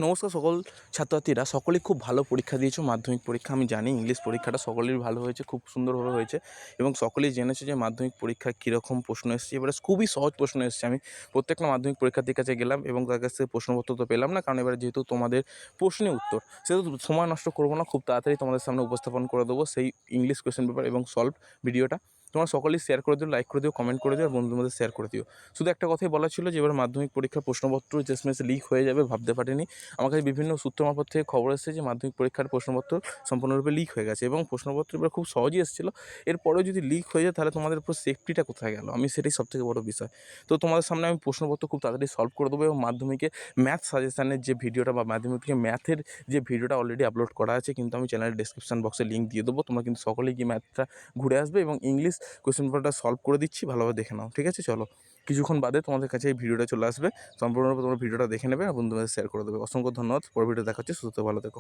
নমস্কার সকল ছাত্রছাত্রীরা, সকলেই খুব ভালো পরীক্ষা দিয়েছো। মাধ্যমিক পরীক্ষা আমি জানি ইংলিশ পরীক্ষাটা সকলেরই ভালো হয়েছে, খুব সুন্দরভাবে হয়েছে এবং সকলেই জেনেছে যে মাধ্যমিক পরীক্ষায় কীরকম প্রশ্ন এসেছে। এবারে খুবই সহজ প্রশ্ন এসেছে। আমি প্রত্যেকটা মাধ্যমিক পরীক্ষার্থীর কাছে গেলাম এবং তার কাছ থেকে প্রশ্নপত্র তো পেলাম না, কারণ এবারে যেহেতু তোমাদের প্রশ্নে উত্তর, সেহেতু সময় নষ্ট করবো না, খুব তাড়াতাড়ি তোমাদের সামনে উপস্থাপন করে দেবো সেই ইংলিশ কোয়েশ্চেন পেপার এবং সলভ ভিডিওটা। তোমরা সকলেই শেয়ার করে দিও, লাইক করে দিও, কমেন্ট করে দিও আর বন্ধুদের মধ্যে শেয়ার করে দিও। শুধু একটা কথাই বলা ছিল যে এবার মাধ্যমিক পরীক্ষার প্রশ্নপত্র শেষমেশ লিক হয়ে যাবে, ভাবতে পারিনি। আমার কাছে বিভিন্ন সূত্র মারফত থেকে খবর এসেছে যে মাধ্যমিক পরীক্ষার প্রশ্নপত্র সম্পূর্ণরূপে লিক হয়ে গেছে এবং প্রশ্নপত্র এবার খুব সহজেই এসেছিলো। এরপরেও যদি লিক হয়ে যায় তাহলে তোমাদের উপর সেফটিটা কোথায় গেল, আমি সেটাই সবথেকে বড় বিষয়। তো তোমাদের সামনে আমি প্রশ্নপত্র খুব তাড়াতাড়ি সলভ করে দেবো এবং মাধ্যমিকে ম্যাথ সাজেশানের যে ভিডিওটা বা মাধ্যমিকে ম্যাথের যে ভিডিওটা অলরেডি আপলোড করা আছে, কিন্তু আমি চ্যানেলের ডেসক্রিপশন বক্সে লিঙ্ক দিয়ে দেবো। তোমরা কিন্তু সকলেই গিয়ে ম্যাথটা ঘুরে আসবে এবং ইংলিশ কোয়েশ্চেন পেপারটা সলভ করে দিচ্ছি, ভালোভাবে দেখে নাও। ঠিক আছে, চলো কিছুক্ষণ বাদে তোমাদের কাছে এই ভিডিওটা চলে আসবে। সম্পূর্ণরূপে তোমরা ভিডিওটা দেখে নেবে আর বন্ধুদের শেয়ার করে দেবে। অসংখ্য ধন্যবাদ। পরে ভিডিও দেখা হচ্ছে, সুস্থ ভালো থেকো।